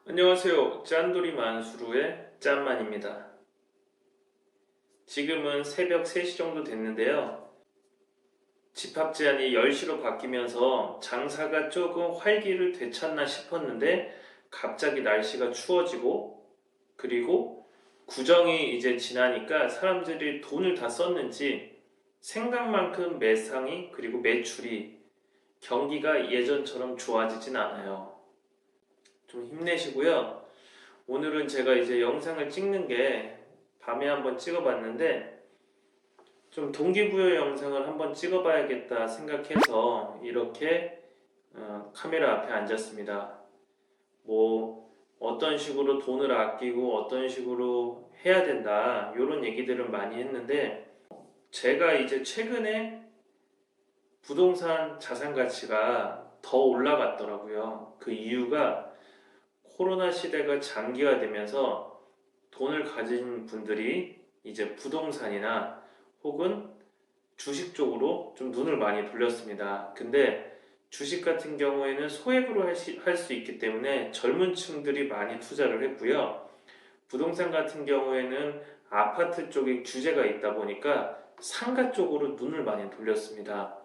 안녕하세요. 짠돌이 만수르의 짠만입니다. 지금은 새벽 3시 정도 됐는데요. 집합 제한이 10시로 바뀌면서 장사가 조금 활기를 되찾나 싶었는데 갑자기 날씨가 추워지고 그리고 구정이 이제 지나니까 사람들이 돈을 다 썼는지 생각만큼 매상이 그리고 매출이 경기가 예전처럼 좋아지진 않아요. 좀 힘내시고요. 오늘은 제가 이제 영상을 찍는 게 밤에 한번 찍어봤는데 좀 동기부여 영상을 한번 찍어봐야겠다 생각해서 이렇게 카메라 앞에 앉았습니다. 뭐 어떤 식으로 돈을 아끼고 어떤 식으로 해야 된다 이런 얘기들을 많이 했는데 제가 이제 최근에 부동산 자산 가치가 더 올라갔더라고요. 그 이유가 코로나 시대가 장기화되면서 돈을 가진 분들이 이제 부동산이나 혹은 주식 쪽으로 좀 눈을 많이 돌렸습니다. 근데 주식 같은 경우에는 소액으로 할 수 있기 때문에 젊은 층들이 많이 투자를 했고요. 부동산 같은 경우에는 아파트 쪽에 규제가 있다 보니까 상가 쪽으로 눈을 많이 돌렸습니다.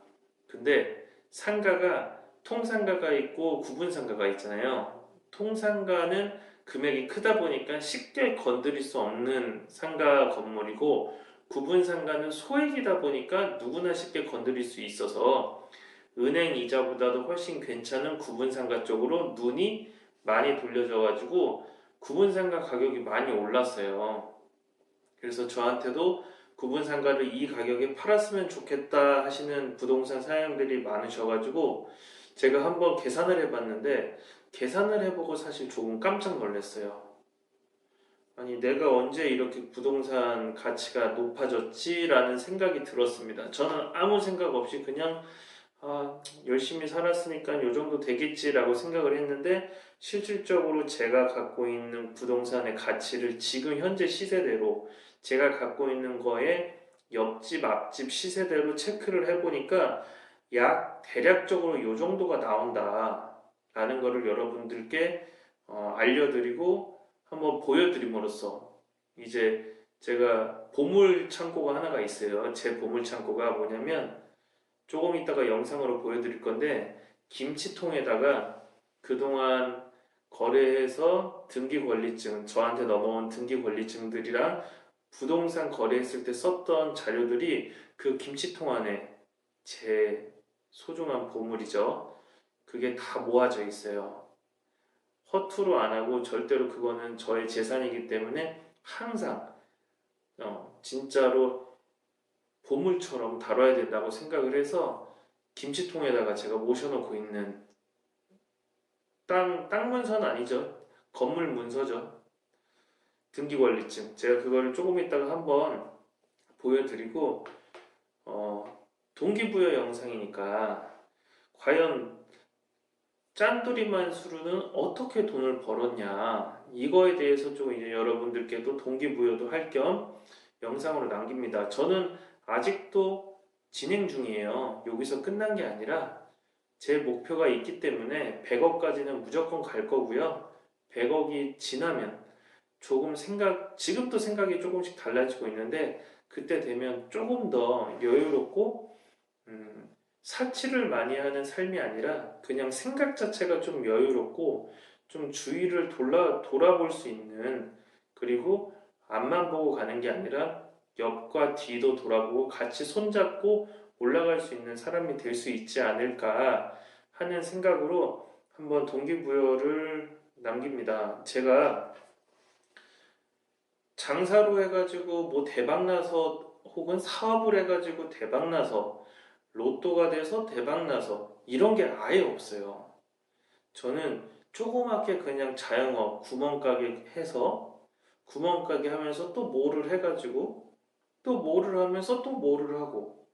근데 상가가 통상가가 있고 구분상가가 있잖아요. 통상가는 금액이 크다 보니까 쉽게 건드릴 수 없는 상가 건물이고 구분상가는 소액이다 보니까 누구나 쉽게 건드릴 수 있어서 은행 이자보다도 훨씬 괜찮은 구분상가 쪽으로 눈이 많이 돌려져 가지고 구분상가 가격이 많이 올랐어요. 그래서 저한테도 구분상가를 이 가격에 팔았으면 좋겠다 하시는 부동산 사장님들이 많으셔가지고 제가 한번 계산을 해봤는데 계산을 해보고 사실 조금 깜짝 놀랐어요. 아니 내가 언제 이렇게 부동산 가치가 높아졌지라는 생각이 들었습니다. 저는 아무 생각 없이 그냥 열심히 살았으니까 요 정도 되겠지라고 생각을 했는데 실질적으로 제가 갖고 있는 부동산의 가치를 지금 현재 시세대로 제가 갖고 있는 거에 옆집 앞집 시세대로 체크를 해보니까 약 대략적으로 요 정도가 나온다 라는 거를 여러분들께 알려드리고 한번 보여드림으로써 이제 제가 보물 창고가 하나가 있어요. 제 보물 창고가 뭐냐면 조금 이따가 영상으로 보여드릴 건데 김치통에다가 그동안 거래해서 등기권리증 저한테 넘어온 등기권리증들이랑 부동산 거래했을 때 썼던 자료들이 그 김치통 안에 제 소중한 보물이죠. 그게 다 모아져 있어요. 허투루 안 하고 절대로 그거는 저의 재산이기 때문에 항상 진짜로 보물처럼 다뤄야 된다고 생각을 해서 김치통에다가 제가 모셔놓고 있는 땅 문서는 아니죠. 건물 문서죠. 등기권리증. 제가 그거를 조금 이따가 한번 보여드리고 동기부여 영상이니까 과연 짠돌이만 수루는 어떻게 돈을 벌었냐 이거에 대해서 좀 이제 여러분들께도 동기부여도 할 겸 영상으로 남깁니다. 저는 아직도 진행 중이에요. 여기서 끝난 게 아니라 제 목표가 있기 때문에 100억까지는 무조건 갈 거고요. 100억이 지나면 지금도 생각이 조금씩 달라지고 있는데 그때 되면 조금 더 여유롭고 사치를 많이 하는 삶이 아니라 그냥 생각 자체가 좀 여유롭고 좀 주위를 돌아볼 수 있는 그리고 앞만 보고 가는 게 아니라 옆과 뒤도 돌아보고 같이 손잡고 올라갈 수 있는 사람이 될 수 있지 않을까 하는 생각으로 한번 동기부여를 남깁니다. 제가 장사로 해가지고 뭐 대박나서 혹은 사업을 해가지고 대박나서 로또가 돼서 대박나서 이런 게 아예 없어요. 저는 조그맣게 그냥 자영업 구멍가게 해서 구멍가게 하면서 또 뭐를 해가지고 또 뭐를 하면서 또 뭐를 하고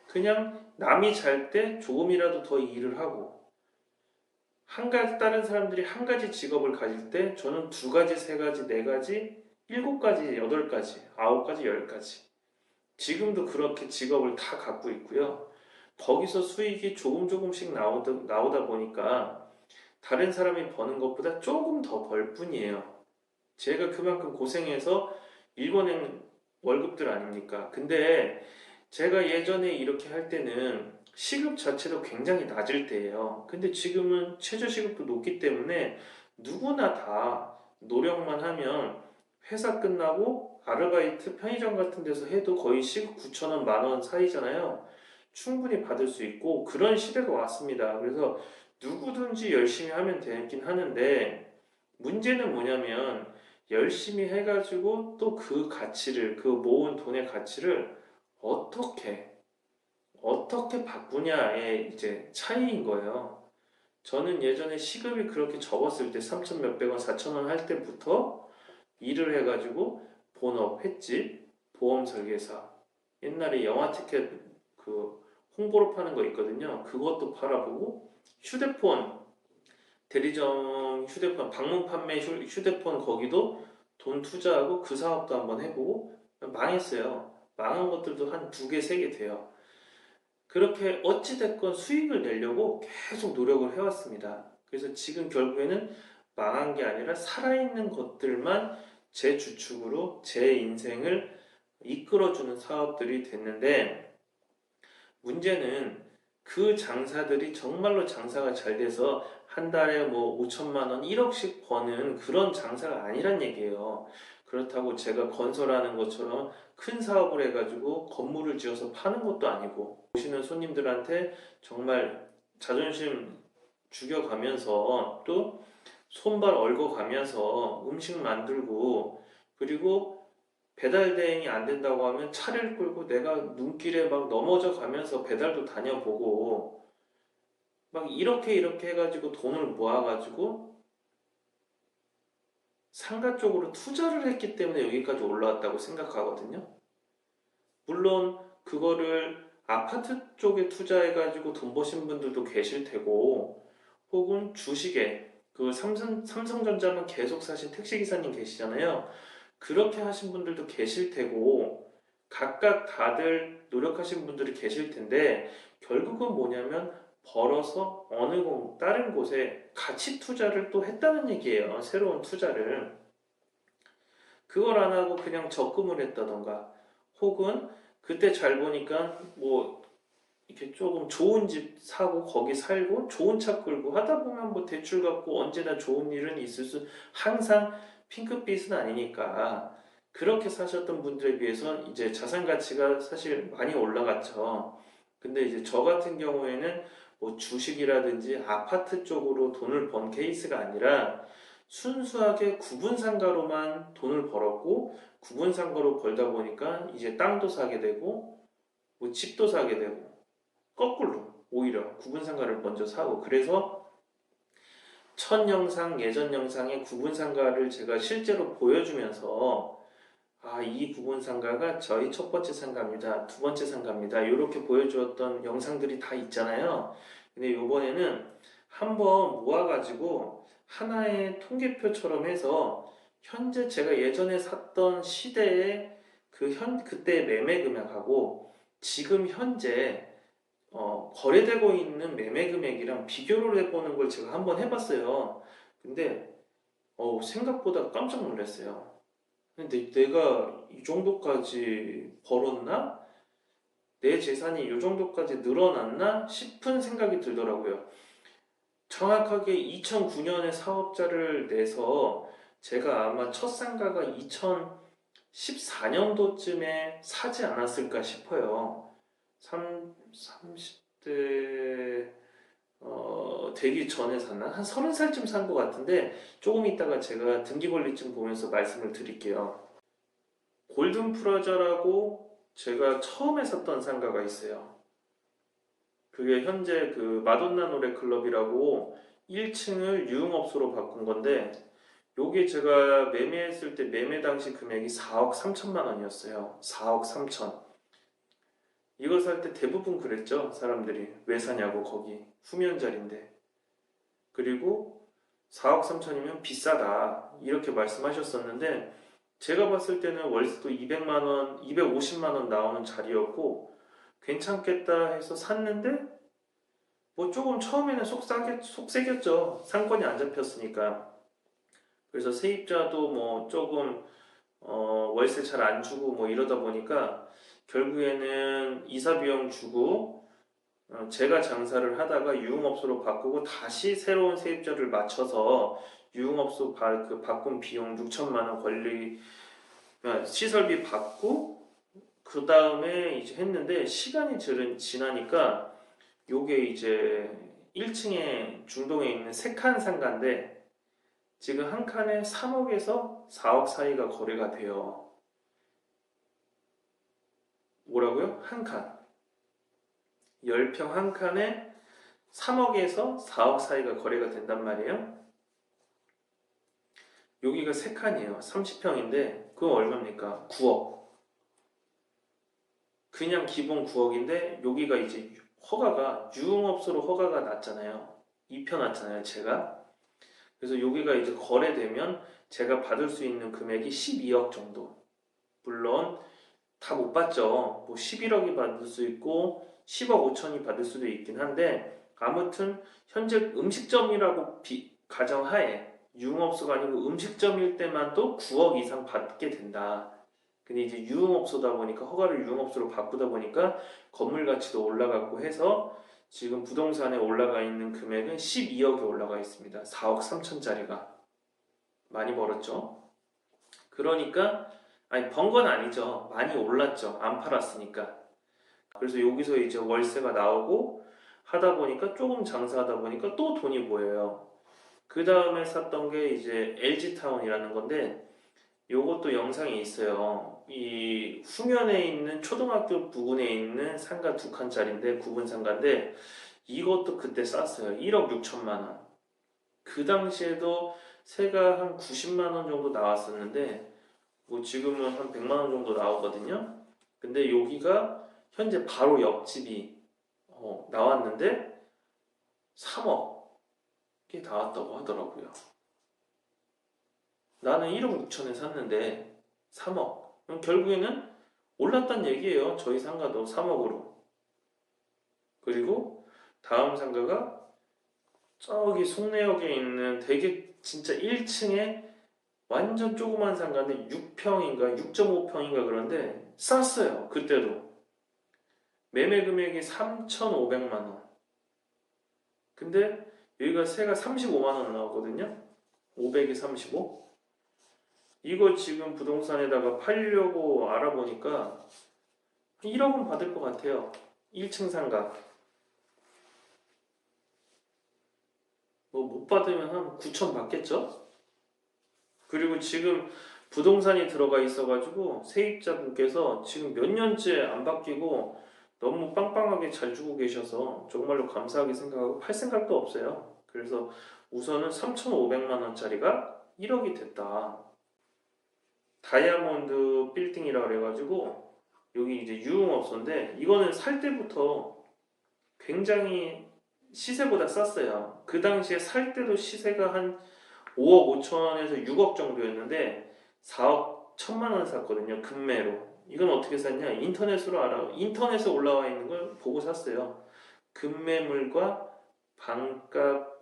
그냥 남이 잘 때 조금이라도 더 일을 하고 다른 사람들이 한 가지 직업을 가질 때 저는 두 가지, 세 가지, 네 가지, 일곱 가지, 여덟 가지, 아홉 가지, 열 가지 지금도 그렇게 직업을 다 갖고 있고요. 거기서 수익이 조금씩 나오다 보니까 다른 사람이 버는 것보다 조금 더 벌 뿐이에요. 제가 그만큼 고생해서 일궈낸 월급들 아닙니까? 근데 제가 예전에 이렇게 할 때는 시급 자체도 굉장히 낮을 때예요. 근데 지금은 최저시급도 높기 때문에 누구나 다 노력만 하면 회사 끝나고 아르바이트 편의점 같은 데서 해도 거의 시급 9천 원, 만 원 사이잖아요. 충분히 받을 수 있고 그런 시대가 왔습니다. 그래서 누구든지 열심히 하면 되긴 하는데 문제는 뭐냐면 열심히 해가지고 또 그 가치를, 그 모은 돈의 가치를 어떻게 어떻게 바꾸냐의 이제 차이인 거예요. 저는 예전에 시급이 그렇게 적었을 때 3천 몇백 원, 4천 원 할 때부터 일을 해가지고 본업, 횟집, 보험 설계사, 옛날에 영화 티켓 그 홍보로 파는 거 있거든요. 그것도 팔아보고 휴대폰, 대리점 휴대폰, 방문 판매 휴대폰 거기도 돈 투자하고 그 사업도 한번 해보고 망했어요. 망한 것들도 한 두 개, 세 개 돼요. 그렇게 어찌됐건 수익을 내려고 계속 노력을 해왔습니다. 그래서 지금 결국에는 망한 게 아니라 살아있는 것들만 제 주축으로 제 인생을 이끌어주는 사업들이 됐는데 문제는 그 장사들이 정말로 장사가 잘 돼서 한 달에 뭐 5천만 원, 1억씩 버는 그런 장사가 아니란 얘기예요. 그렇다고 제가 건설하는 것처럼 큰 사업을 해가지고 건물을 지어서 파는 것도 아니고 오시는 손님들한테 정말 자존심 죽여가면서 또 손발 얽어가면서 음식 만들고 그리고 배달 대행이 안 된다고 하면 차를 끌고 내가 눈길에 막 넘어져 가면서 배달도 다녀보고 막 이렇게 해가지고 돈을 모아가지고 상가 쪽으로 투자를 했기 때문에 여기까지 올라왔다고 생각하거든요. 물론 그거를 아파트 쪽에 투자해가지고 돈 버신 분들도 계실 테고 혹은 주식에 그 삼성전자만 계속 사신 택시기사님 계시잖아요. 그렇게 하신 분들도 계실 테고 각각 다들 노력하신 분들이 계실 텐데 결국은 뭐냐면 벌어서 다른 곳에 가치 투자를 또 했다는 얘기예요. 새로운 투자를. 그걸 안 하고 그냥 적금을 했다던가 혹은 그때 잘 보니까 뭐 이렇게 조금 좋은 집 사고 거기 살고 좋은 차 끌고 하다 보면 뭐 대출 갚고 언제나 좋은 일은 있을 수 항상 핑크빛은 아니니까 그렇게 사셨던 분들에 비해서 이제 자산 가치가 사실 많이 올라갔죠. 근데 이제 저 같은 경우에는 뭐 주식이라든지 아파트 쪽으로 돈을 번 케이스가 아니라 순수하게 구분상가로만 돈을 벌었고 구분상가로 벌다 보니까 이제 땅도 사게 되고 뭐 집도 사게 되고 거꾸로 오히려 구분상가를 먼저 사고 그래서 첫 영상, 예전 영상의 구분상가를 제가 실제로 보여주면서 이 구분상가가 저희 첫 번째 상가입니다. 두 번째 상가입니다. 이렇게 보여주었던 영상들이 다 있잖아요. 근데 이번에는 한번 모아가지고 하나의 통계표처럼 해서 현재 제가 예전에 샀던 시대의 그때 매매 금액하고 지금 현재 거래되고 있는 매매 금액이랑 비교를 해보는 걸 제가 한번 해봤어요. 근데 생각보다 깜짝 놀랐어요. 근데 내가 이 정도까지 벌었나? 내 재산이 이 정도까지 늘어났나? 싶은 생각이 들더라고요. 정확하게 2009년에 사업자를 내서 제가 아마 첫 상가가 2014년도쯤에 사지 않았을까 싶어요. 30대 되기 전에 샀나? 한 30살쯤 산 것 같은데 조금 있다가 제가 등기권리증 보면서 말씀을 드릴게요. 골든 프라자라고 제가 처음에 샀던 상가가 있어요. 그게 현재 그 마돈나 노래 클럽이라고 1층을 유흥업소로 바꾼 건데 요게 제가 매매했을 때 매매 당시 금액이 4억 3천만 원이었어요. 4억 3천. 이거 살 때 대부분 그랬죠. 사람들이 왜 사냐고 거기 후면자리인데. 그리고 4억 3천이면 비싸다 이렇게 말씀하셨었는데 제가 봤을 때는 월세도 200만 원, 250만 원 나오는 자리였고 괜찮겠다 해서 샀는데 뭐 조금 처음에는 속색였죠. 상권이 안 잡혔으니까. 그래서 세입자도 뭐 조금 월세 잘 안 주고 뭐 이러다 보니까 결국에는 이사 비용 주고 제가 장사를 하다가 유흥업소로 바꾸고 다시 새로운 세입자를 맞춰서 유흥업소 그 바꾼 비용 6천만 원 시설비 받고 그 다음에 이제 했는데 시간이 지나니까 요게 이제 1층에 중동에 있는 3칸 상가인데 지금 한 칸에 3억에서 4억 사이가 거래가 돼요. 뭐라고요? 한 칸. 10평 한 칸에 3억에서 4억 사이가 거래가 된단 말이에요. 여기가 3칸이에요. 30평인데 그건 얼마입니까? 9억. 그냥 기본 9억인데 여기가 이제 허가가 유흥업소로 허가가 났잖아요. 입혀놨잖아요, 제가. 그래서 여기가 이제 거래되면 제가 받을 수 있는 금액이 12억 정도. 물론 다 못 받죠. 뭐 11억이 받을 수 있고 10억 5천이 받을 수도 있긴 한데 아무튼 현재 음식점이라고 가정하에 유흥업소가 아니고 음식점일 때만도 9억 이상 받게 된다. 근데 이제 유흥업소다 보니까 허가를 유흥업소로 바꾸다 보니까 건물 가치도 올라갔고 해서 지금 부동산에 올라가 있는 금액은 12억이 올라가 있습니다. 4억 3천짜리가 많이 벌었죠. 그러니까 아니 번 건 아니죠. 많이 올랐죠. 안 팔았으니까. 그래서 여기서 이제 월세가 나오고 하다 보니까 조금 장사하다 보니까 또 돈이 모여요. 그 다음에 샀던 게 이제 LG타운이라는 건데 요것도 영상이 있어요. 이 후면에 있는 초등학교 부근에 있는 상가 2칸짜리인데 구분 상가인데 이것도 그때 쌌어요. 1억 6천만 원. 그 당시에도 세가 한 90만 원 정도 나왔었는데 뭐 지금은 한 100만 원 정도 나오거든요. 근데 여기가 현재 바로 옆집이 나왔는데 3억이 나왔다고 하더라고요. 나는 1억 6천에 샀는데 3억. 그럼 결국에는 올랐단 얘기예요. 저희 상가도 3억으로. 그리고 다음 상가가 저기 송내역에 있는 되게 진짜 1층에 완전 조그만 상가인데 6평인가 6.5평인가 그런데 쌌어요. 그때도. 매매 금액이 3,500만 원. 근데 여기가 세가 35만 원 나오거든요. 500에 35. 이거 지금 부동산에다가 팔려고 알아보니까 1억은 받을 것 같아요. 1층 상가. 뭐 못 받으면 한 9천 받겠죠? 그리고 지금 부동산이 들어가 있어가지고 세입자분께서 지금 몇 년째 안 바뀌고 너무 빵빵하게 잘 주고 계셔서 정말로 감사하게 생각하고 팔 생각도 없어요. 그래서 우선은 3,500만 원짜리가 1억이 됐다. 다이아몬드 빌딩이라 그래가지고 여기 이제 유흥업소인데 이거는 살 때부터 굉장히 시세보다 쌌어요. 그 당시에 살 때도 시세가 한 5억 5천에서 6억 정도였는데 4억 1천만 원 샀거든요. 금매로. 이건 어떻게 샀냐? 인터넷에 올라와 있는 걸 보고 샀어요. 금매물과 반값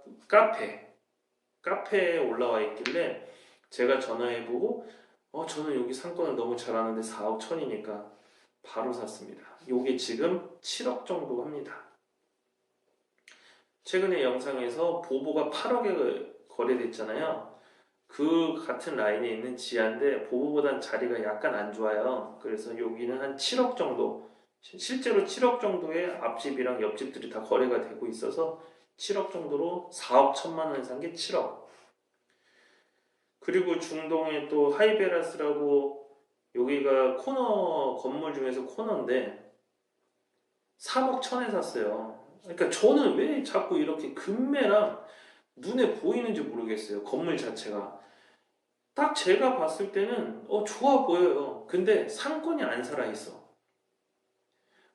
카페에 올라와 있길래 제가 전화해보고 저는 여기 상권을 너무 잘 아는데 4억 천이니까 바로 샀습니다. 요게 지금 7억 정도 합니다. 최근에 영상에서 보보가 8억에 거래됐잖아요. 그 같은 라인에 있는 지하인데 보보보단 자리가 약간 안 좋아요. 그래서 여기는 한 7억 정도, 실제로 7억 정도의 앞집이랑 옆집들이 다 거래가 되고 있어서 7억 정도로 4억 1천만 원에 산 게 7억. 그리고 중동에 또 하이베라스라고 여기가 코너 건물 중에서 코너인데 3억 천에 샀어요. 그러니까 저는 왜 자꾸 이렇게 금매랑 눈에 보이는지 모르겠어요. 건물 자체가. 딱 제가 봤을 때는 좋아 보여요. 근데 상권이 안 살아있어.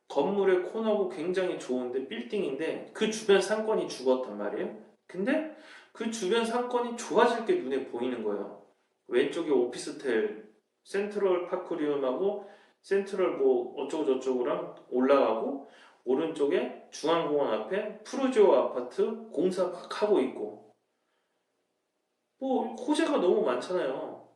건물의 코너고 굉장히 좋은데 빌딩인데 그 주변 상권이 죽었단 말이에요. 근데 그 주변 상권이 좋아질 게 눈에 보이는 거예요. 왼쪽에 오피스텔 센트럴 파크리움하고 센트럴 뭐 어쩌고 저쩌고랑 올라가고 오른쪽에 중앙공원 앞에 푸르지오 아파트 공사 막 하고 있고, 뭐 호재가 너무 많잖아요.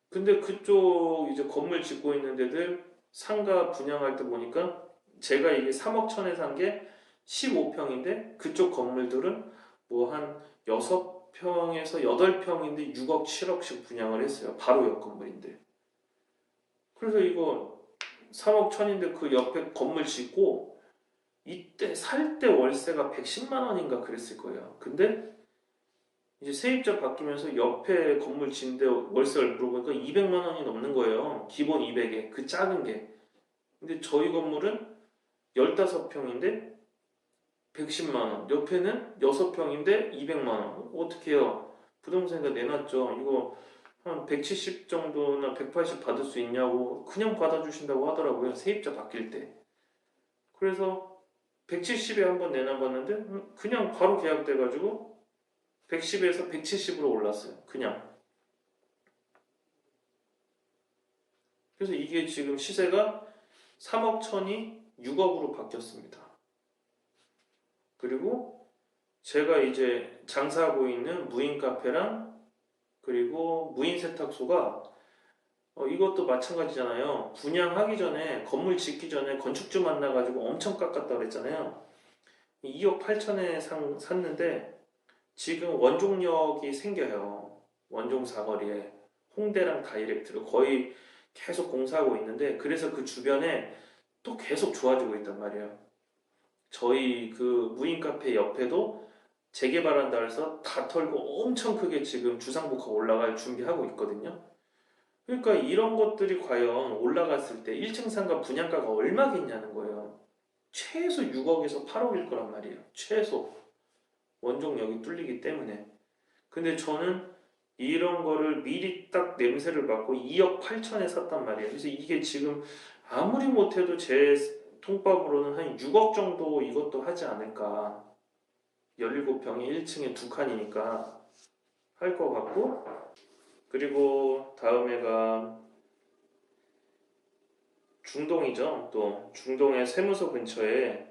근데 그쪽 이제 건물 짓고 있는 데들 상가 분양할 때 보니까 제가 이게 3억 천에 산 게 15평인데 그쪽 건물들은 뭐 한 6평에서 8평인데 6억 7억씩 분양을 했어요. 바로 옆 건물인데. 그래서 이거 3억 천인데 그 옆에 건물 짓고 이때 살 때 월세가 110만 원인가 그랬을 거예요. 근데 이제 세입자 바뀌면서 옆에 건물 짓는데 월세를 물어보니까 200만 원이 넘는 거예요. 기본 200에 그 작은 게. 근데 저희 건물은 15평인데 110만 원. 옆에는 6평인데 200만 원. 어떻게 해요? 부동산에다 내놨죠. 이거 한 170 정도나 180 받을 수 있냐고 그냥 받아주신다고 하더라고요. 세입자 바뀔 때. 그래서 170에 한번 내놔봤는데 그냥 바로 계약돼가지고 110에서 170으로 올랐어요. 그냥. 그래서 이게 지금 시세가 3억 천이 6억으로 바뀌었습니다. 그리고 제가 이제 장사하고 있는 무인 카페랑 그리고 무인 세탁소가 이것도 마찬가지잖아요. 분양하기 전에 건물 짓기 전에 건축주 만나가지고 엄청 깎았다 그랬잖아요. 2억 8천에 샀는데 지금 원종역이 생겨요. 원종 사거리에 홍대랑 다이렉트로 거의 계속 공사하고 있는데 그래서 그 주변에 또 계속 좋아지고 있단 말이에요. 저희 그 무인 카페 옆에도 재개발한다 해서 다 털고 엄청 크게 지금 주상복합 올라갈 준비하고 있거든요. 그러니까 이런 것들이 과연 올라갔을 때 1층 상가 분양가가 얼마겠냐는 거예요. 최소 6억에서 8억일 거란 말이에요. 최소. 원종력이 뚫리기 때문에. 근데 저는 이런 거를 미리 딱 냄새를 맡고 2억 8천에 샀단 말이에요. 그래서 이게 지금 아무리 못해도 제 통밥으로는 한 6억 정도 이것도 하지 않을까. 17평에 1층에 두 칸이니까 할 것 같고, 그리고 다음에가 중동이죠. 또 중동의 세무서 근처에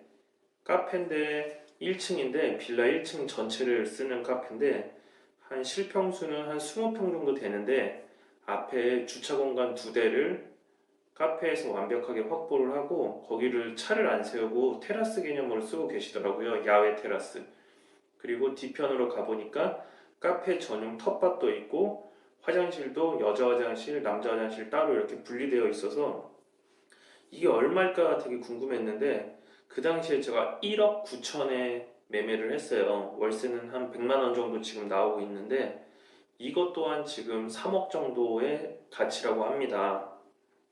카페인데 1층인데 빌라 1층 전체를 쓰는 카페인데 한 실평수는 한 20평 정도 되는데 앞에 주차 공간 2대를 카페에서 완벽하게 확보를 하고 거기를 차를 안 세우고 테라스 개념으로 쓰고 계시더라고요. 야외 테라스. 그리고 뒤편으로 가보니까 카페 전용 텃밭도 있고 화장실도 여자 화장실, 남자 화장실 따로 이렇게 분리되어 있어서 이게 얼마일까 되게 궁금했는데 그 당시에 제가 1억 9천에 매매를 했어요. 월세는 한 100만 원 정도 지금 나오고 있는데 이것 또한 지금 3억 정도의 가치라고 합니다.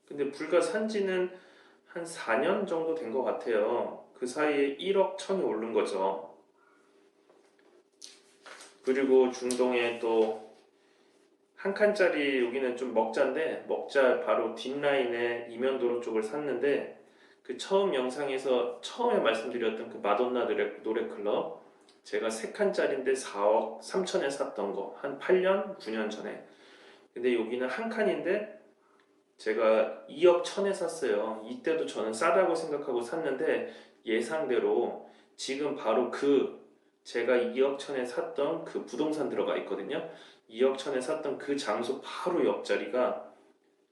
근데 불과 산지는 한 4년 정도 된 것 같아요. 그 사이에 1억 천이 오른 거죠. 그리고 중동에 또 한 칸짜리 여기는 좀 먹자인데 먹자 바로 뒷라인에 이면도로 쪽을 샀는데 그 처음 영상에서 처음에 말씀드렸던 그 마돈나 노래 클럽 제가 3칸짜리인데 4억 3천에 샀던 거 한 8년 9년 전에. 근데 여기는 한 칸인데 제가 2억 천에 샀어요. 이때도 저는 싸다고 생각하고 샀는데 예상대로 지금 바로 그 제가 2억 천에 샀던 그 부동산 들어가 있거든요. 2억 천에 샀던 그 장소 바로 옆자리가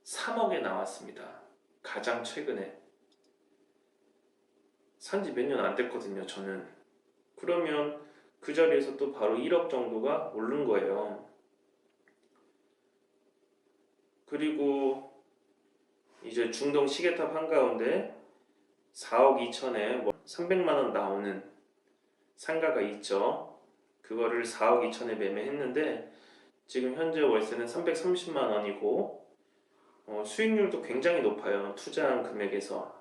3억에 나왔습니다. 가장 최근에. 산지 몇 년 안 됐거든요, 저는. 그러면 그 자리에서 또 바로 1억 정도가 오른 거예요. 그리고 이제 중동 시계탑 한가운데 4억 2천에 300만 원 나오는 상가가 있죠. 그거를 4억 2천에 매매했는데 지금 현재 월세는 330만 원이고 수익률도 굉장히 높아요. 투자한 금액에서.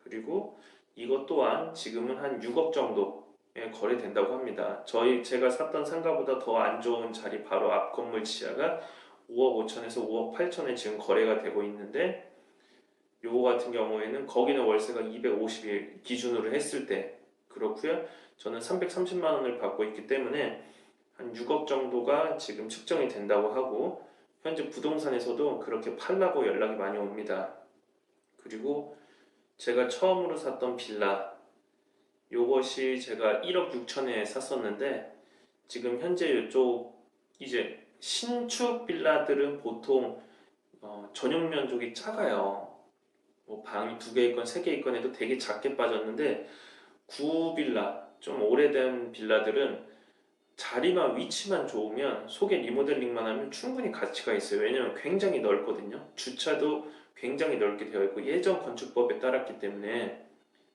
그리고 이것 또한 지금은 한 6억 정도에 거래된다고 합니다. 제가 샀던 상가보다 더 안 좋은 자리 바로 앞 건물 지하가 5억 5천에서 5억 8천에 지금 거래가 되고 있는데 요거 같은 경우에는 거기는 월세가 250일 기준으로 했을 때 그렇고요. 저는 330만 원을 받고 있기 때문에 한 6억 정도가 지금 측정이 된다고 하고 현재 부동산에서도 그렇게 팔라고 연락이 많이 옵니다. 그리고 제가 처음으로 샀던 빌라, 요것이 제가 1억 6천에 샀었는데 지금 현재 이쪽 이제 신축 빌라들은 보통 전용 면적이 작아요. 뭐 방이 두 개 있건 세 개 있건 해도 되게 작게 빠졌는데 구빌라, 좀 오래된 빌라들은 자리만 위치만 좋으면 속에 리모델링만 하면 충분히 가치가 있어요. 왜냐면 굉장히 넓거든요. 주차도 굉장히 넓게 되어 있고 예전 건축법에 따랐기 때문에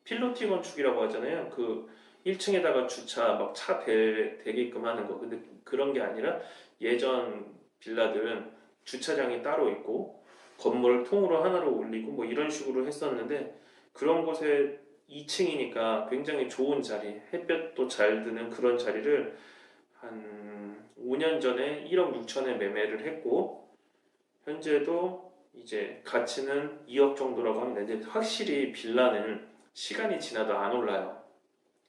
필로티 건축이라고 하잖아요. 그 1층에다가 주차 막 차 대게끔 하는 거. 근데 그런 게 아니라 예전 빌라들은 주차장이 따로 있고 건물을 통으로 하나로 올리고 뭐 이런 식으로 했었는데 그런 곳에 2층이니까 굉장히 좋은 자리, 햇볕도 잘 드는 그런 자리를 한 5년 전에 1억 6천에 매매를 했고 현재도 이제 가치는 2억 정도라고 합니다. 근데 확실히 빌라는 시간이 지나도 안 올라요.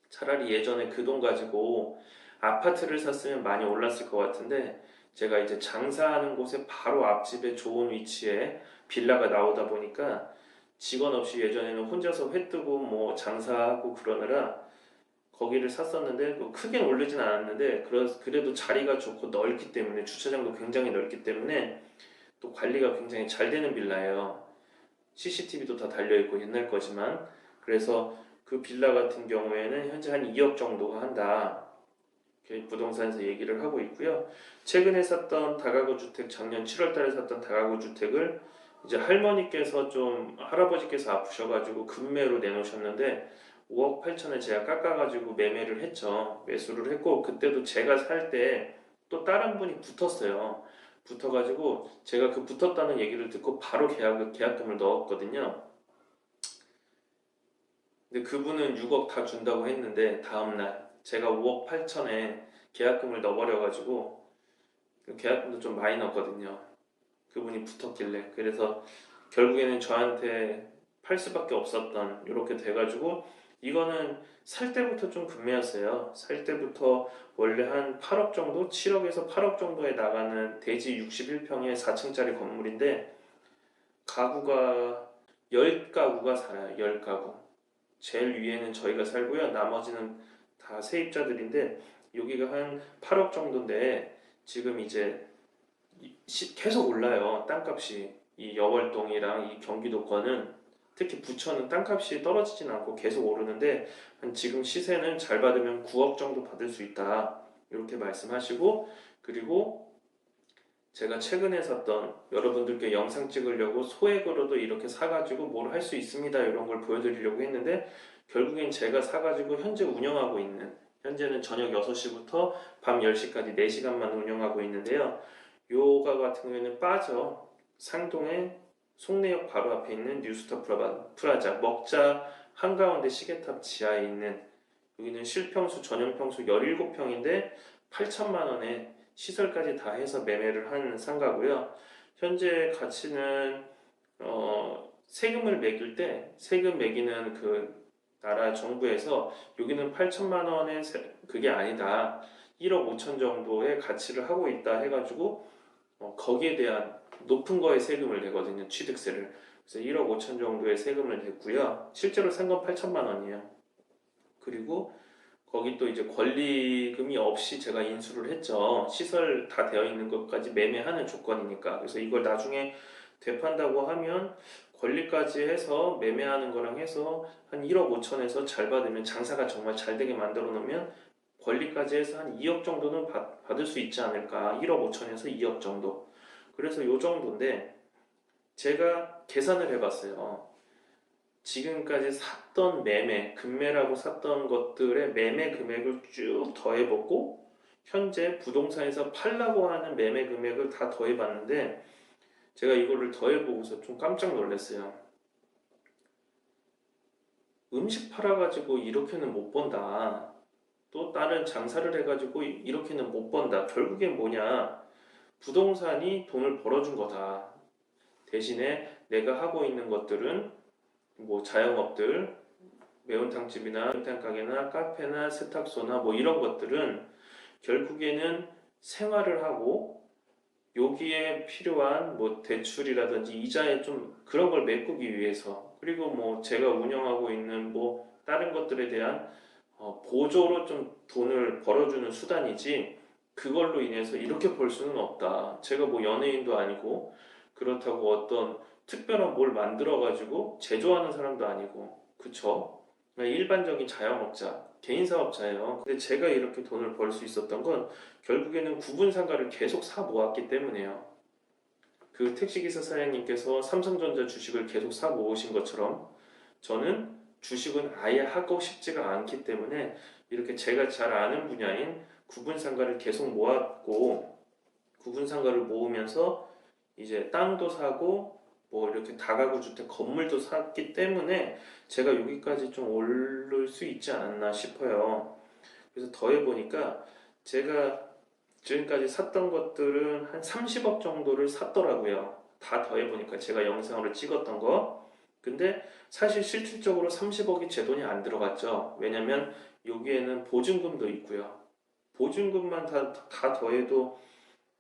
차라리 예전에 그 돈 가지고 아파트를 샀으면 많이 올랐을 것 같은데 제가 이제 장사하는 곳에 바로 앞집에 좋은 위치에 빌라가 나오다 보니까 직원 없이 예전에는 혼자서 회 뜨고 뭐 장사하고 그러느라 거기를 샀었는데 뭐 크게 오르진 않았는데 그래도 자리가 좋고 넓기 때문에 주차장도 굉장히 넓기 때문에 또 관리가 굉장히 잘 되는 빌라예요. CCTV도 다 달려있고 옛날 거지만 그래서 그 빌라 같은 경우에는 현재 한 2억 정도가 한다. 이렇게 부동산에서 얘기를 하고 있고요. 최근에 샀던 다가구 주택 작년 7월 달에 샀던 다가구 주택을 이제 할머니께서 좀 할아버지께서 아프셔가지고 급매로 내놓으셨는데 5억 8천에 제가 깎아가지고 매매를 했죠. 매수를 했고 그때도 제가 살 때 또 다른 분이 붙었어요. 붙어가지고 제가 그 붙었다는 얘기를 듣고 바로 계약금을 넣었거든요. 근데 그분은 6억 다 준다고 했는데 다음날 제가 5억 8천에 계약금을 넣어버려가지고 그 계약금도 좀 많이 넣었거든요. 그분이 붙었길래 그래서 결국에는 저한테 팔 수밖에 없었던 이렇게 돼가지고 이거는 살 때부터 좀 급매였어요. 살 때부터 원래 한 8억 정도, 7억에서 8억 정도에 나가는 대지 61평의 4층짜리 건물인데 가구가 10가구가 살아요. 10가구. 제일 위에는 저희가 살고요. 나머지는 다 세입자들인데 여기가 한 8억 정도인데 지금 이제 계속 올라요. 땅값이. 이 여월동이랑 이 경기도권은 특히 부천은 땅값이 떨어지진 않고 계속 오르는데 한 지금 시세는 잘 받으면 9억 정도 받을 수 있다. 이렇게 말씀하시고 그리고 제가 최근에 샀던 여러분들께 영상 찍으려고 소액으로도 이렇게 사가지고 뭘 할 수 있습니다. 이런 걸 보여드리려고 했는데 결국엔 제가 사가지고 현재 운영하고 있는 현재는 저녁 6시부터 밤 10시까지 4시간만 운영하고 있는데요. 요가 같은 경우에는 빠져 상동의 송내역 바로 앞에 있는 뉴스타 프라자 먹자 한가운데 시계탑 지하에 있는 여기는 실평수 전용평수 17평인데 8천만 원에 시설까지 다 해서 매매를 한 상가고요. 현재 가치는 세금을 매길 때 세금 매기는 그 나라 정부에서 여기는 8천만 원의 그게 아니다. 1억 5천 정도의 가치를 하고 있다 해가지고 거기에 대한 높은 거에 세금을 내거든요. 취득세를. 그래서 1억 5천 정도의 세금을 냈고요. 실제로 산 건 8천만 원이에요. 그리고 거기 또 이제 권리금이 없이 제가 인수를 했죠. 시설 다 되어 있는 것까지 매매하는 조건이니까. 그래서 이걸 나중에 되판다고 하면 권리까지 해서 매매하는 거랑 해서 한 1억 5천에서 잘 받으면 장사가 정말 잘 되게 만들어 놓으면 권리까지 해서 한 2억 정도는 받을 수 있지 않을까. 1억 5천에서 2억 정도. 그래서 요 정도인데 제가 계산을 해봤어요. 지금까지 샀던 매매, 금매라고 샀던 것들의 매매 금액을 쭉 더해보고 현재 부동산에서 팔라고 하는 매매 금액을 다 더해봤는데 제가 이거를 더해보고서 좀 깜짝 놀랐어요. 음식 팔아가지고 이렇게는 못 번다. 또 다른 장사를 해가지고 이렇게는 못 번다. 결국엔 뭐냐? 부동산이 돈을 벌어준 거다. 대신에 내가 하고 있는 것들은 뭐 자영업들, 매운탕집이나 매운탕 가게나 카페나 세탁소나 뭐 이런 것들은 결국에는 생활을 하고 여기에 필요한 뭐 대출이라든지 이자에 좀 그런 걸 메꾸기 위해서 그리고 뭐 제가 운영하고 있는 뭐 다른 것들에 대한 보조로 좀 돈을 벌어주는 수단이지 그걸로 인해서 이렇게 벌 수는 없다. 제가 뭐 연예인도 아니고 그렇다고 어떤 특별한 뭘 만들어 가지고 제조하는 사람도 아니고 그쵸? 그냥 일반적인 자영업자, 개인 사업자예요. 근데 제가 이렇게 돈을 벌 수 있었던 건 결국에는 구분 상가를 계속 사 모았기 때문이에요. 그 택시기사 사장님께서 삼성전자 주식을 계속 사 모으신 것처럼 저는 주식은 아예 하고 싶지가 않기 때문에 이렇게 제가 잘 아는 분야인 구분상가를 계속 모았고 구분상가를 모으면서 이제 땅도 사고 뭐 이렇게 다가구 주택 건물도 샀기 때문에 제가 여기까지 좀 오를 수 있지 않았나 싶어요. 그래서 더해 보니까 제가 지금까지 샀던 것들은 한 30억 정도를 샀더라고요. 다 더해보니까 제가 영상으로 찍었던 거. 근데 사실 실질적으로 30억이 제 돈이 안 들어갔죠. 왜냐면 여기에는 보증금도 있고요. 보증금만 다 더해도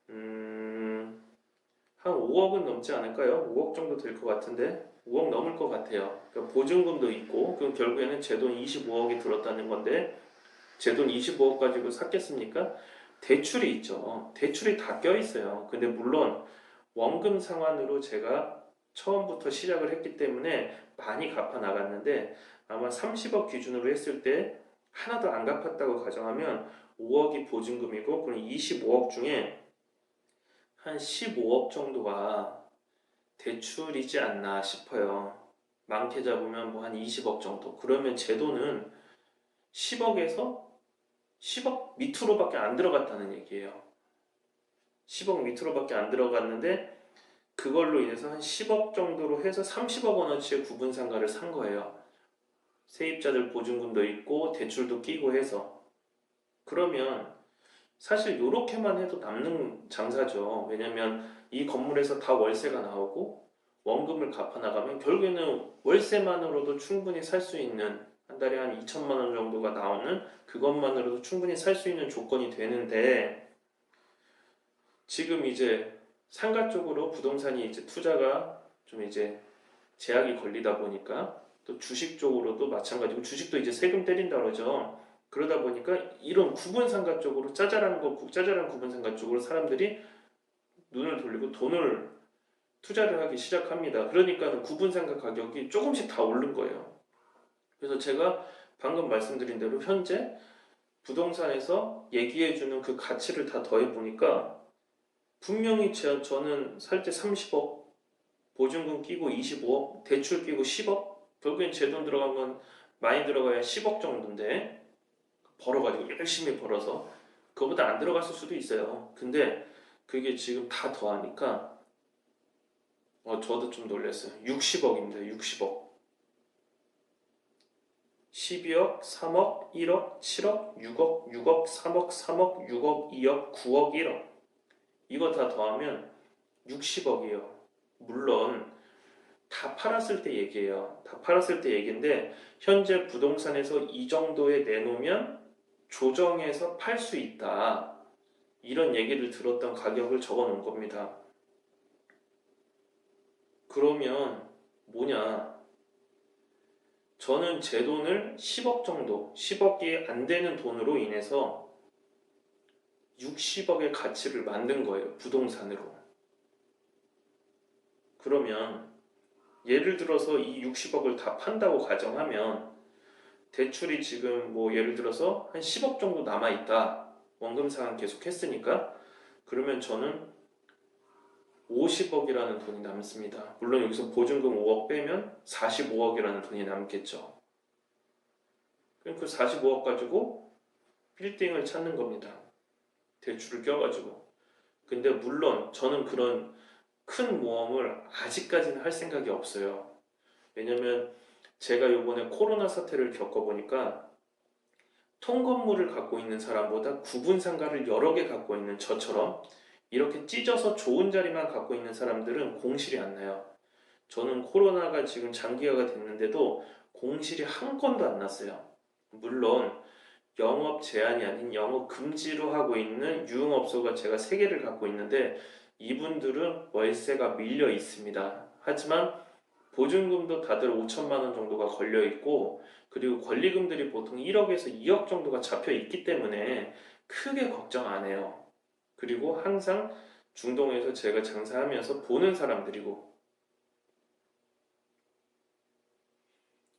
한 5억은 넘지 않을까요? 5억 정도 될 것 같은데 5억 넘을 것 같아요. 그러니까 보증금도 있고 그럼 결국에는 제 돈 25억이 들었다는 건데 제 돈 25억 가지고 샀겠습니까? 대출이 있죠. 대출이 다 껴있어요. 근데 물론 원금 상환으로 제가 처음부터 시작을 했기 때문에 많이 갚아 나갔는데 아마 30억 기준으로 했을 때 하나도 안 갚았다고 가정하면 5억이 보증금이고 그럼 25억 중에 한 15억 정도가 대출이지 않나 싶어요. 많게 잡으면 뭐 한 20억 정도. 그러면 제 돈은 10억에서 10억 밑으로밖에 안 들어갔다는 얘기예요. 10억 밑으로밖에 안 들어갔는데 그걸로 인해서 한 10억 정도로 해서 30억 원어치의 구분상가를 산 거예요. 세입자들 보증금도 있고 대출도 끼고 해서. 그러면 사실 이렇게만 해도 남는 장사죠. 왜냐면 이 건물에서 다 월세가 나오고 원금을 갚아 나가면 결국에는 월세만으로도 충분히 살 수 있는 한 달에 한 2천만 원 정도가 나오는 그것만으로도 충분히 살 수 있는 조건이 되는데 지금 이제 상가 쪽으로 부동산이 이제 투자가 좀 이제 제약이 걸리다 보니까 또 주식 쪽으로도 마찬가지고 주식도 이제 세금 때린다 그러죠. 그러다 보니까 이런 구분 상가 쪽으로 짜잘한 구분 상가 쪽으로 사람들이 눈을 돌리고 돈을 투자를 하기 시작합니다. 그러니까 구분 상가 가격이 조금씩 다 오른 거예요. 그래서 제가 방금 말씀드린 대로 현재 부동산에서 얘기해주는 그 가치를 다 더해 보니까 분명히 저는 살 때 30억, 보증금 끼고 25억, 대출 끼고 10억, 결국엔 제 돈 들어간 건 많이 들어가야 10억 정도인데 벌어가지고 열심히 벌어서 그거보다 안 들어갔을 수도 있어요. 근데 그게 지금 다 더하니까 저도 좀 놀랐어요. 60억입니다. 60억. 12억, 3억, 1억, 7억, 6억, 6억, 3억, 3억, 6억, 2억, 9억, 1억. 이거 다 더하면 60억이에요. 물론 다 팔았을 때 얘기예요. 다 팔았을 때 얘기인데 현재 부동산에서 이 정도에 내놓으면 조정해서 팔 수 있다. 이런 얘기를 들었던 가격을 적어 놓은 겁니다. 그러면 뭐냐? 저는 제 돈을 10억 정도, 10억이 안 되는 돈으로 인해서 60억의 가치를 만든 거예요. 부동산으로. 그러면 예를 들어서 이 60억을 다 판다고 가정하면 대출이 지금 뭐 예를 들어서 한 10억 정도 남아있다. 원금 상환 계속 했으니까 그러면 저는 50억이라는 돈이 남습니다. 물론 여기서 보증금 5억 빼면 45억이라는 돈이 남겠죠. 그럼 그 45억 가지고 빌딩을 찾는 겁니다. 대출을 껴가지고. 근데 물론 저는 그런 큰 모험을 아직까지는 할 생각이 없어요. 왜냐면 제가 요번에 코로나 사태를 겪어보니까 통건물을 갖고 있는 사람보다 구분 상가를 여러 개 갖고 있는 저처럼 이렇게 찢어서 좋은 자리만 갖고 있는 사람들은 공실이 안 나요. 저는 코로나가 지금 장기화가 됐는데도 공실이 한 건도 안 났어요. 물론 영업 제한이 아닌 영업 금지로 하고 있는 유흥업소가 제가 3개를 갖고 있는데 이분들은 월세가 밀려 있습니다. 하지만 보증금도 다들 5천만 원 정도가 걸려 있고, 그리고 권리금들이 보통 1억에서 2억 정도가 잡혀 있기 때문에 크게 걱정 안 해요. 그리고 항상 중동에서 제가 장사하면서 보는 사람들이고,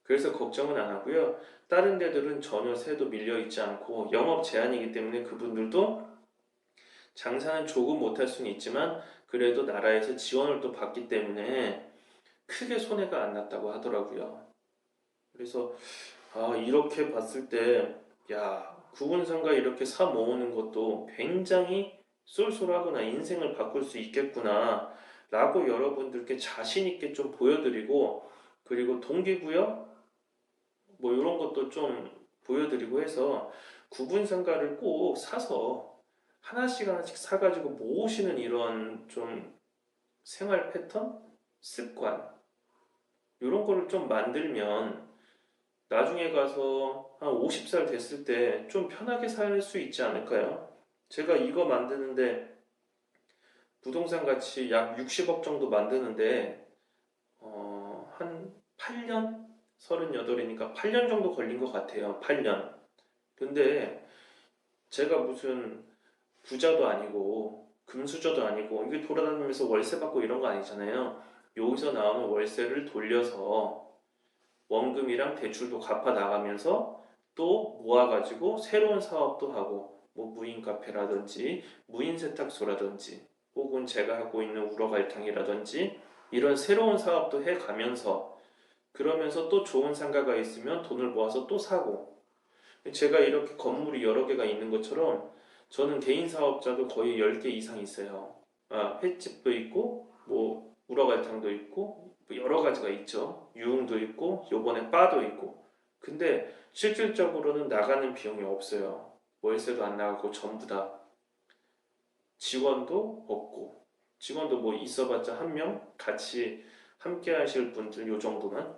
그래서 걱정은 안 하고요. 다른 데들은 전혀 세도 밀려 있지 않고 영업 제한이기 때문에 그분들도 장사는 조금 못할 수는 있지만 그래도 나라에서 지원을 또 받기 때문에 크게 손해가 안 났다고 하더라고요. 그래서 이렇게 봤을 때, 야, 구분상가 이렇게 사 모으는 것도 굉장히 쏠쏠하구나, 인생을 바꿀 수 있겠구나, 라고 여러분들께 자신 있게 좀 보여드리고, 그리고 동기부여 뭐 이런 것도 좀 보여드리고 해서 구분상가를 꼭 사서 하나씩 하나씩 사가지고 모으시는 이런 좀 생활 패턴, 습관 이런 거를 좀 만들면 나중에 가서 한 50살 됐을 때 좀 편하게 살 수 있지 않을까요? 제가 이거 만드는데 부동산 가치 약 60억 정도 만드는데 한 8년? 38이니까 8년 정도 걸린 것 같아요. 8년. 근데 제가 무슨 부자도 아니고 금수저도 아니고 이게 돌아다니면서 월세 받고 이런 거 아니잖아요. 여기서 나오는 월세를 돌려서 원금이랑 대출도 갚아 나가면서 또 모아가지고 새로운 사업도 하고 뭐 무인 카페라든지 무인 세탁소라든지 혹은 제가 하고 있는 우러갈탕이라든지 이런 새로운 사업도 해 가면서 그러면서 또 좋은 상가가 있으면 돈을 모아서 또 사고 제가 이렇게 건물이 여러 개가 있는 것처럼 저는 개인 사업자도 거의 10개 이상 있어요. 횟집도 있고 뭐 우러갈탕도 있고 뭐 여러 가지가 있죠. 유흥도 있고 요번에 바도 있고. 근데 실질적으로는 나가는 비용이 없어요. 월세도 안 나가고 전부 다 직원도 없고 직원도 뭐 있어봤자 한 명 같이 함께 하실 분들 요 정도만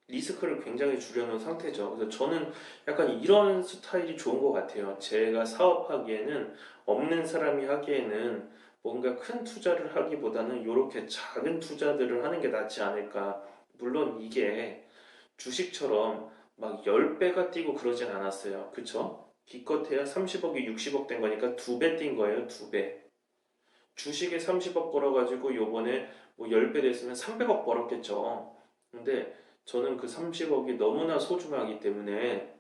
리스크를 굉장히 줄여놓은 상태죠. 그래서 저는 약간 이런 스타일이 좋은 것 같아요. 제가 사업하기에는 없는 사람이 하기에는 뭔가 큰 투자를 하기보다는 이렇게 작은 투자들을 하는 게 낫지 않을까. 물론 이게 주식처럼 막 10배가 뛰고 그러진 않았어요. 그쵸? 기껏해야 30억이 60억 된 거니까 2배 뛴 거예요. 2배. 주식에 30억 벌어가지고 요번에 뭐 10배 됐으면 300억 벌었겠죠. 근데 저는 그 30억이 너무나 소중하기 때문에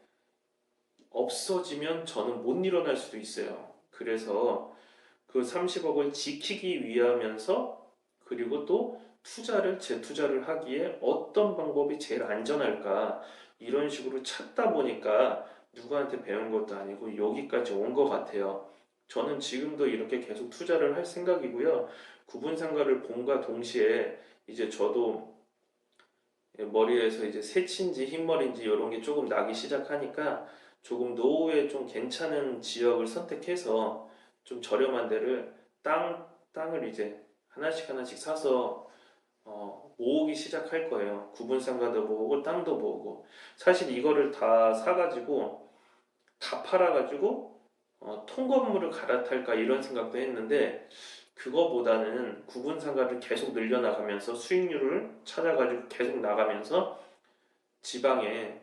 없어지면 저는 못 일어날 수도 있어요. 그래서 그 30억을 지키기 위하면서 그리고 또 재투자를 하기에 어떤 방법이 제일 안전할까 이런 식으로 찾다 보니까 누구한테 배운 것도 아니고 여기까지 온 것 같아요. 저는 지금도 이렇게 계속 투자를 할 생각이고요. 구분상가를 봄과 동시에 이제 저도 머리에서 이제 새치인지 흰머리인지 이런 게 조금 나기 시작하니까 조금 노후에 좀 괜찮은 지역을 선택해서 좀 저렴한 데를 땅을 이제 하나씩 하나씩 사서 모으기 시작할 거예요. 구분상가도 모으고 땅도 모으고 사실 이거를 다 사가지고 다 팔아가지고 통건물을 갈아탈까 이런 생각도 했는데 그거보다는 구분상가를 계속 늘려나가면서 수익률을 찾아가지고 계속 나가면서 지방에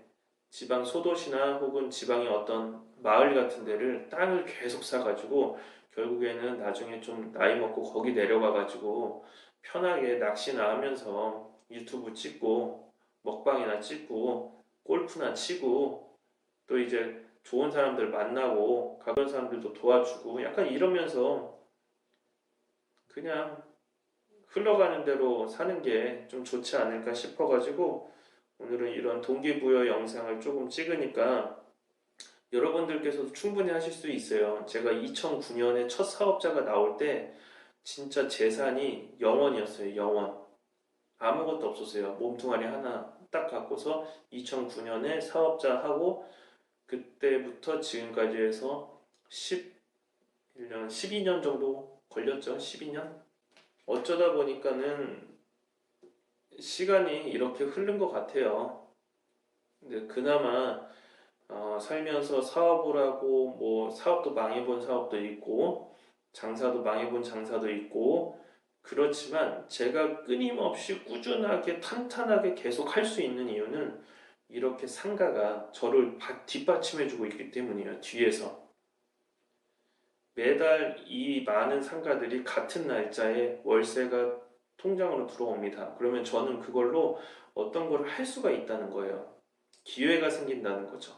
지방 소도시나 혹은 지방의 어떤 마을 같은 데를 땅을 계속 사가지고 결국에는 나중에 좀 나이 먹고 거기 내려가가지고 편하게 낚시나 하면서 유튜브 찍고 먹방이나 찍고 골프나 치고 또 이제 좋은 사람들 만나고 가까운 사람들도 도와주고 약간 이러면서 그냥 흘러가는 대로 사는 게 좀 좋지 않을까 싶어가지고 오늘은 이런 동기부여 영상을 조금 찍으니까 여러분들께서도 충분히 하실 수 있어요. 제가 2009년에 첫 사업자가 나올 때 진짜 재산이 0원이었어요. 0원. 아무것도 없었어요. 몸뚱아리 하나 딱 갖고서 2009년에 사업자 하고 그때부터 지금까지 해서 11년, 12년 정도 걸렸죠. 12년? 어쩌다 보니까는 시간이 이렇게 흐른 것 같아요. 근데 그나마 살면서 사업을 하고 뭐 사업도 망해본 사업도 있고 장사도 망해본 장사도 있고 그렇지만 제가 끊임없이 꾸준하게 탄탄하게 계속 할 수 있는 이유는 이렇게 상가가 저를 뒷받침해주고 있기 때문이에요. 뒤에서. 매달 이 많은 상가들이 같은 날짜에 월세가 통장으로 들어옵니다. 그러면 저는 그걸로 어떤 걸 할 수가 있다는 거예요. 기회가 생긴다는 거죠.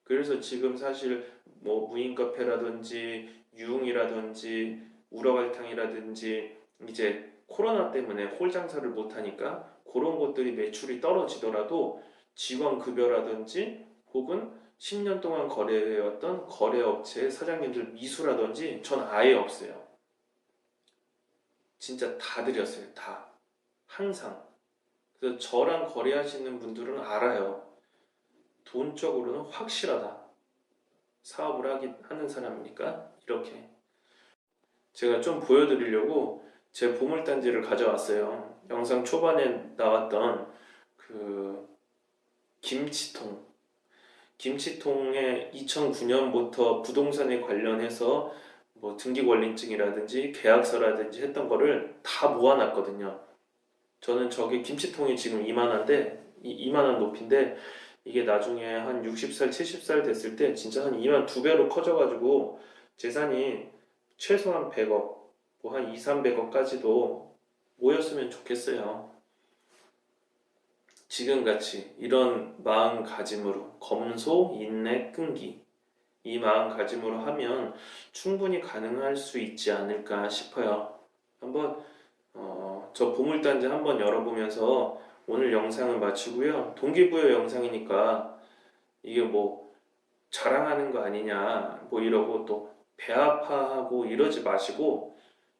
그래서 지금 사실 뭐 무인 카페라든지 유흥이라든지 우라발탕이라든지 이제 코로나 때문에 홀 장사를 못 하니까 그런 것들이 매출이 떨어지더라도 직원 급여라든지 혹은 10년 동안 거래해왔던 거래업체 사장님들 미수라든지 전 아예 없어요. 진짜 다 드렸어요. 다. 항상. 그래서 저랑 거래하시는 분들은 알아요. 돈적으로는 확실하다. 사업을 하는 사람이니까 이렇게. 제가 좀 보여드리려고 제 보물단지를 가져왔어요. 영상 초반에 나왔던 그 김치통에 2009년부터 부동산에 관련해서 뭐 등기권리증이라든지 계약서라든지 했던 거를 다 모아놨거든요. 저는 저게 김치통이 지금 이만한데 이만한 높이인데 이게 나중에 한 60살, 70살 됐을 때 진짜 한 2만 2배로 커져가지고 재산이 최소한 100억, 뭐 한 2, 300억까지도 모였으면 좋겠어요. 지금같이 이런 마음가짐으로 검소, 인내, 끈기 이 마음가짐으로 하면 충분히 가능할 수 있지 않을까 싶어요. 한번 저 보물단지 한번 열어보면서 오늘 영상은 마치고요. 동기부여 영상이니까 이게 뭐 자랑하는 거 아니냐 뭐 이러고 또 배 아파하고 이러지 마시고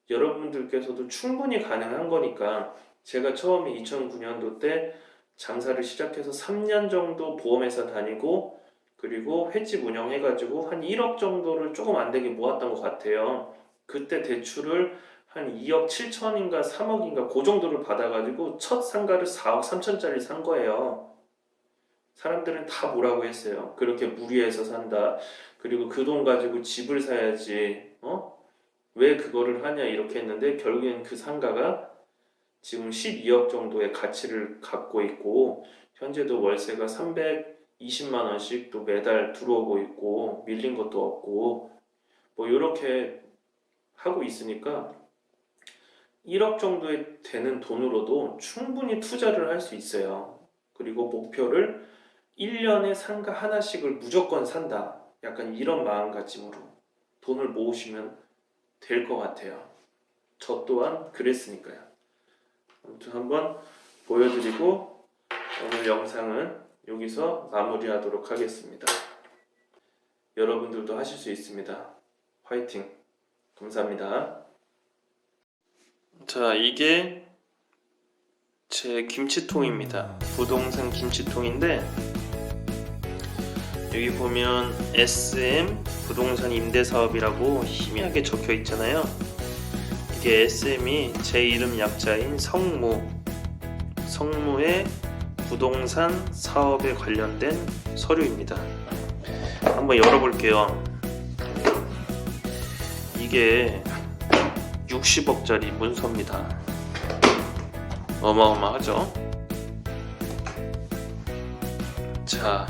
여러분들께서도 충분히 가능한 거니까 제가 처음에 2009년도 때 장사를 시작해서 3년 정도 보험회사 다니고 그리고 횟집 운영해가지고 한 1억 정도를 조금 안 되게 모았던 것 같아요. 그때 대출을 한 2억 7천인가 3억인가 그 정도를 받아가지고 첫 상가를 4억 3천짜리 산 거예요. 사람들은 다 뭐라고 했어요. 그렇게 무리해서 산다. 그리고 그 돈 가지고 집을 사야지. 왜 그거를 하냐 이렇게 했는데 결국엔 그 상가가 지금 12억 정도의 가치를 갖고 있고 현재도 월세가 320만 원씩 또 매달 들어오고 있고 밀린 것도 없고 뭐 이렇게 하고 있으니까 1억 정도에 되는 돈으로도 충분히 투자를 할 수 있어요. 그리고 목표를 1년에 상가 하나씩을 무조건 산다. 약간 이런 마음가짐으로 돈을 모으시면 될 것 같아요. 저 또한 그랬으니까요. 아무튼 한번 보여드리고 오늘 영상은 여기서 마무리하도록 하겠습니다. 여러분들도 하실 수 있습니다. 화이팅! 감사합니다. 자, 이게 제 김치통입니다. 부동산 김치통인데 여기 보면 SM 부동산 임대사업이라고 희미하게 적혀 있잖아요. 이게 SM이 제 이름 약자인 성무의 부동산 사업에 관련된 서류입니다. 한번 열어볼게요. 이게 60억짜리 문서입니다. 어마어마하죠? 자,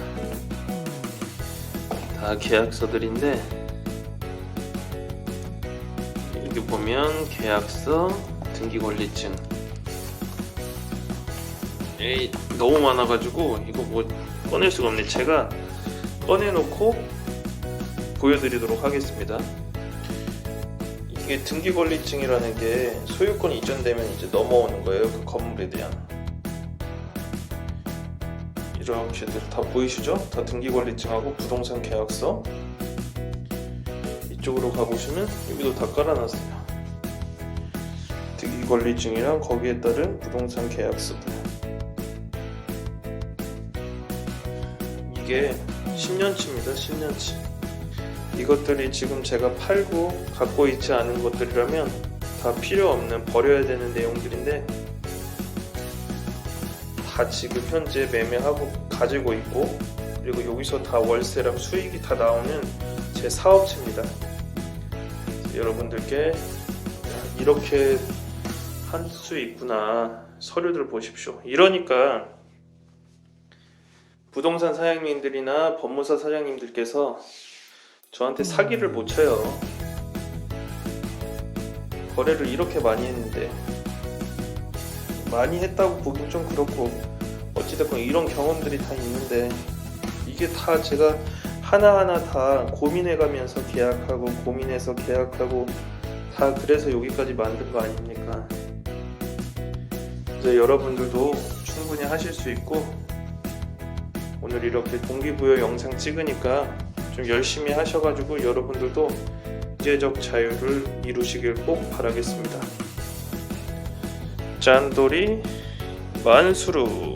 다 계약서들인데 여기 보면 계약서, 등기권리증 너무 많아가지고 이거 뭐 꺼낼 수가 없네. 제가 꺼내놓고 보여드리도록 하겠습니다. 이게 등기권리증이라는 게 소유권 이전되면 이제 넘어오는 거예요. 그 건물에 대한 이렇게들 다 보이시죠? 다 등기권리증하고 부동산 계약서. 이쪽으로 가보시면 여기도 다 깔아놨어요. 등기권리증이랑 거기에 따른 부동산 계약서들. 이게 10년치입니다. 10년치. 이것들이 지금 제가 팔고 갖고 있지 않은 것들이라면 다 필요 없는 버려야 되는 내용들인데 다 지금 현재 매매하고 가지고 있고 그리고 여기서 다 월세랑 수익이 다 나오는 제 사업체입니다. 여러분들께 이렇게 할 수 있구나. 서류들 보십시오. 이러니까 부동산 사장님들이나 법무사 사장님들께서 저한테 사기를 못 쳐요. 거래를 이렇게 많이 했는데, 많이 했다고 보긴 좀 그렇고, 어찌됐건 이런 경험들이 다 있는데, 이게 다 제가 하나하나 다 고민해가면서 계약하고 고민해서 계약하고 다 그래서 여기까지 만든 거 아닙니까? 이제 여러분들도 충분히 하실 수 있고, 오늘 이렇게 동기부여 영상 찍으니까 좀 열심히 하셔가지고 여러분들도 경제적 자유를 이루시길 꼭 바라겠습니다. 짠돌이 만수르.